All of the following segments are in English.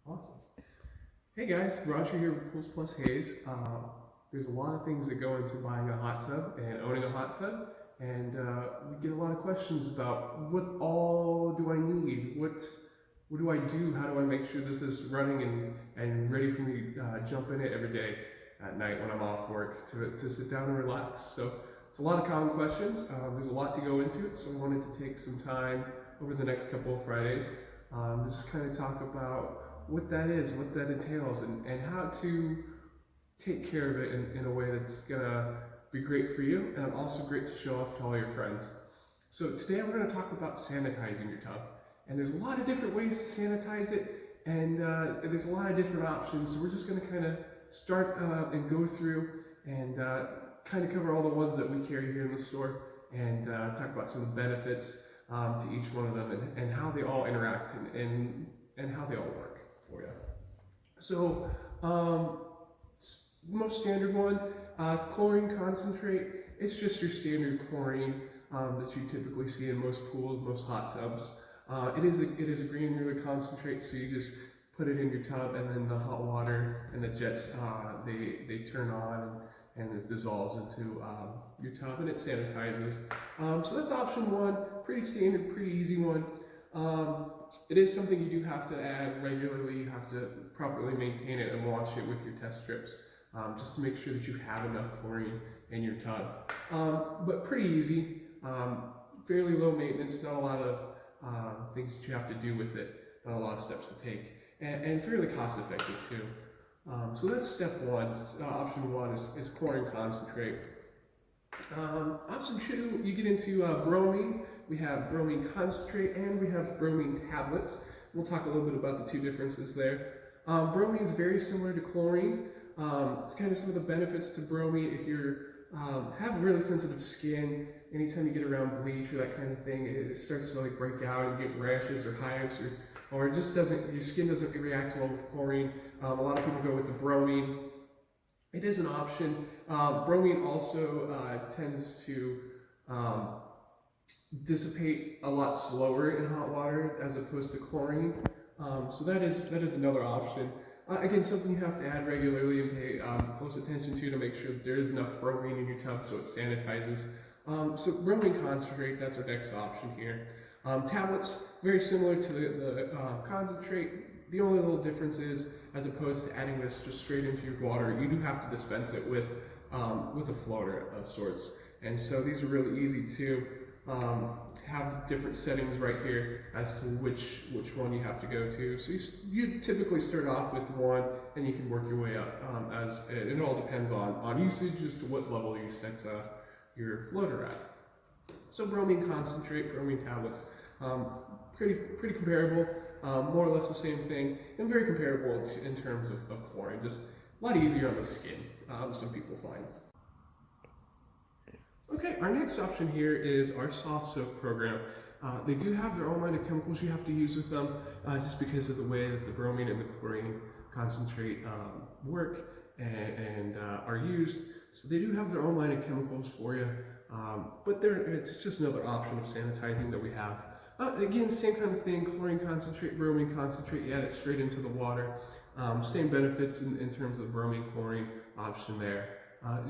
Awesome. Hey guys, Roger here with Pools Plus Haze. There's a lot of things that go into buying a hot tub and owning a hot tub, and we get a lot of questions about what all do I need? What do I do? How do I make sure this is running and ready for me to jump in it every day at night when I'm off work to sit down and relax? So it's a lot of common questions. There's a lot to go into it, so I wanted to take some time over the next couple of Fridays just kind of talk about what that is, what that entails, and how to take care of it in a way that's gonna be great for you and also great to show off to all your friends. So today we're gonna talk about sanitizing your tub. And there's a lot of different ways to sanitize it, and there's a lot of different options. So we're just gonna kind of start and go through and kind of cover all the ones that we carry here in the store and talk about some benefits to each one of them and how they all interact and how they all work for you. So most standard one, chlorine concentrate. It's just your standard chlorine that you typically see in most pools, most hot tubs. It is a granular concentrate, so you just put it in your tub, and then the hot water and the jets they turn on and it dissolves into your tub and it sanitizes. So that's option one. Pretty standard, pretty easy one. It is something you do have to add regularly. You have to properly maintain it and wash it with your test strips, just to make sure that you have enough chlorine in your tub. But pretty easy, fairly low maintenance, not a lot of things that you have to do with it, not a lot of steps to take, and fairly cost effective too. So that's step one. Option one is chlorine concentrate. Option two, you get into bromine. We have bromine concentrate and we have bromine tablets. We'll talk a little bit about the two differences there. Bromine is very similar to chlorine. It's kind of some of the benefits to bromine. If you have really sensitive skin, anytime you get around bleach or that kind of thing, it starts to like break out and get rashes or hives, or it just doesn't, your skin doesn't react well with chlorine. A lot of people go with the bromine. It is an option. Bromine also tends to dissipate a lot slower in hot water as opposed to chlorine. So that is another option. Again, something you have to add regularly and pay close attention to make sure that there is enough bromine in your tub so it sanitizes. So bromine concentrate, that's our next option here. Tablets, very similar to the concentrate. The only little difference is, as opposed to adding this just straight into your water, you do have to dispense it with a floater of sorts. And so these are really easy to have different settings right here as to which one you have to go to. So you typically start off with one, and you can work your way up as it all depends on usage as to what level you set your floater at. So bromine concentrate, bromine tablets, pretty comparable, more or less the same thing, and very comparable in terms of chlorine, just a lot easier on the skin, some people find. Okay, our next option here is our soft soak program. They do have their own line of chemicals you have to use with them, just because of the way that the bromine and the chlorine concentrate work and are used. So they do have their own line of chemicals for you, but it's just another option of sanitizing that we have. Again, same kind of thing, chlorine concentrate, bromine concentrate, you add it straight into the water. Same benefits in terms of the bromine chlorine option there.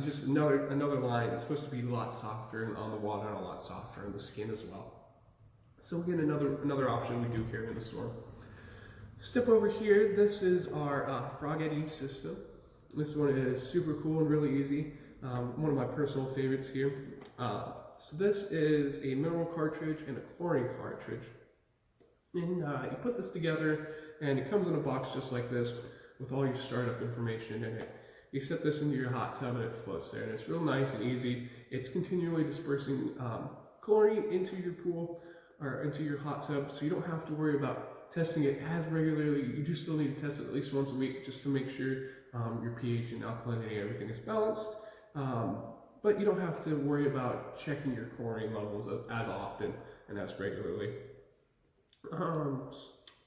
Just another line. It's supposed to be a lot softer on the water and a lot softer on the skin as well. So again, another option we do carry in the store. Step over here, this is our Frog Eddy system. This one is super cool and really easy. One of my personal favorites here. So this is a mineral cartridge and a chlorine cartridge. And you put this together and it comes in a box just like this with all your startup information in it. You set this into your hot tub and it floats there, and it's real nice and easy. It's continually dispersing chlorine into your pool or into your hot tub, so you don't have to worry about testing it as regularly. You do still need to test it at least once a week just to make sure your pH and alkalinity and everything is balanced. But you don't have to worry about checking your chlorine levels as often and as regularly.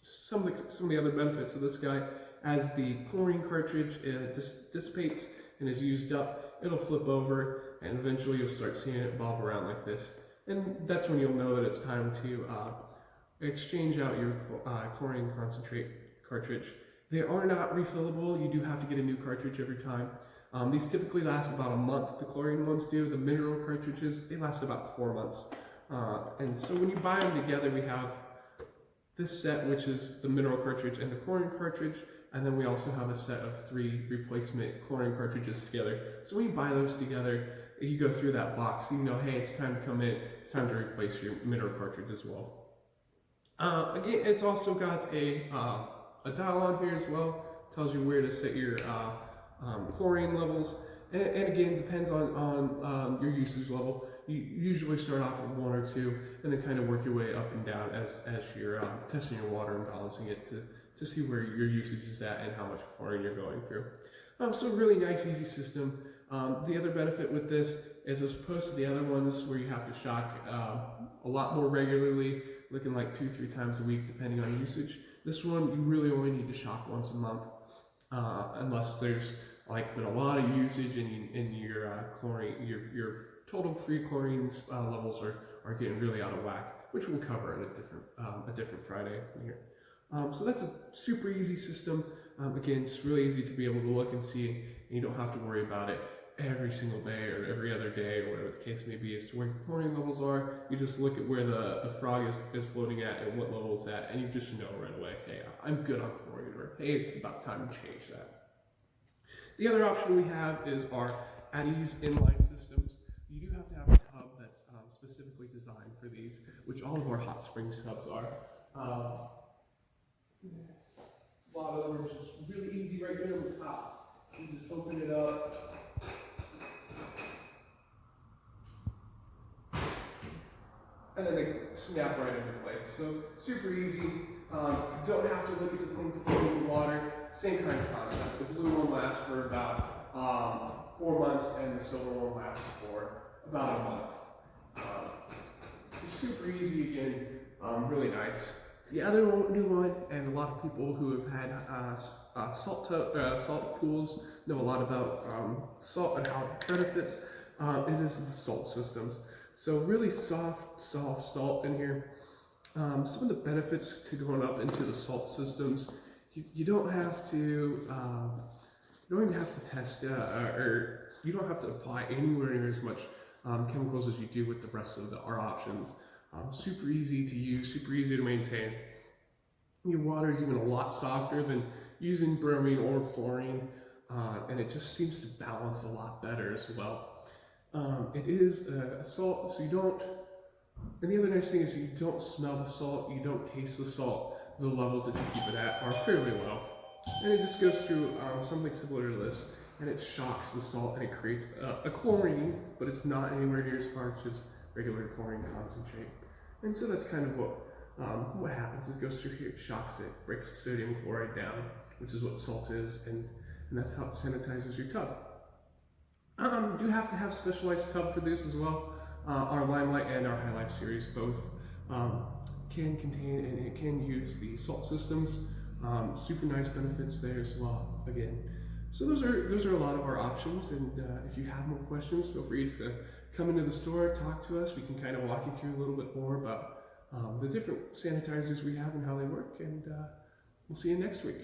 Some of the other benefits of this guy, as the chlorine cartridge dissipates and is used up, it'll flip over and eventually you'll start seeing it bob around like this. And that's when you'll know that it's time to exchange out your chlorine concentrate cartridge They are not refillable. You do have to get a new cartridge every time. These typically last about a month. The chlorine ones do. The mineral cartridges, they last about 4 months. And so when you buy them together, we have this set, which is the mineral cartridge and the chlorine cartridge, and then we also have a set of 3 replacement chlorine cartridges together. So when you buy those together, you go through that box, you know, hey, it's time to come in, it's time to replace your mineral cartridge as well. Again, it's also got a dial on here as well, tells you where to set your chlorine levels, and again, depends on your usage level. You usually start off with 1 or 2, and then kind of work your way up and down as you're testing your water and balancing it to see where your usage is at and how much chlorine you're going through. So really nice, easy system. The other benefit with this is, as opposed to the other ones where you have to shock a lot more regularly, looking like 2-3 times a week depending on usage, this one you really only need to shock once a month, unless there's like been a lot of usage and your chlorine, your total free chlorine levels are getting really out of whack, which we'll cover in a different Friday here. So that's a super easy system. Again, just really easy to be able to look and see, and you don't have to worry about it every single day or every other day or whatever the case may be as to where your chlorine levels are. You just look at where the frog is floating at and what level it's at, and you just know right away, hey, I'm good on chlorine, or hey, it's about time to change that. The other option we have is our at-ease inline systems. You do have to have a tub that's specifically designed for these, which all of our hot springs tubs are. A lot of them are just really easy right there on the top. You just open it up. And then they snap right into place. So super easy. You don't have to look at the thing floating in the water. Same kind of concept. The blue one lasts for about 4 months, and the silver one lasts for about a month. So super easy again, really nice. The other new one, and a lot of people who have had salt pools know a lot about salt and how it benefits. It is the salt systems. So really soft salt in here. Some of the benefits to going up into the salt systems, you don't have to you don't even have to test or you don't have to apply anywhere near as much chemicals as you do with the rest of our options. Super easy to use, super easy to maintain. Your water is even a lot softer than using bromine or chlorine, and it just seems to balance a lot better as well. It is a salt, so you don't, and the other nice thing is you don't smell the salt, you don't taste the salt. The levels that you keep it at are fairly low. And it just goes through something similar to this, and it shocks the salt and it creates a chlorine, but it's not anywhere near as harsh as regular chlorine concentrate. And so that's kind of what happens. It goes through here, it shocks it, breaks the sodium chloride down, which is what salt is, and that's how it sanitizes your tub. You do have to have specialized tub for this as well. Our Limelight and our High Life series both can contain and it can use the salt systems. Super nice benefits there as well. Again, so those are a lot of our options. And if you have more questions, feel free to come into the store, talk to us. We can kind of walk you through a little bit more about the different sanitizers we have and how they work. And we'll see you next week.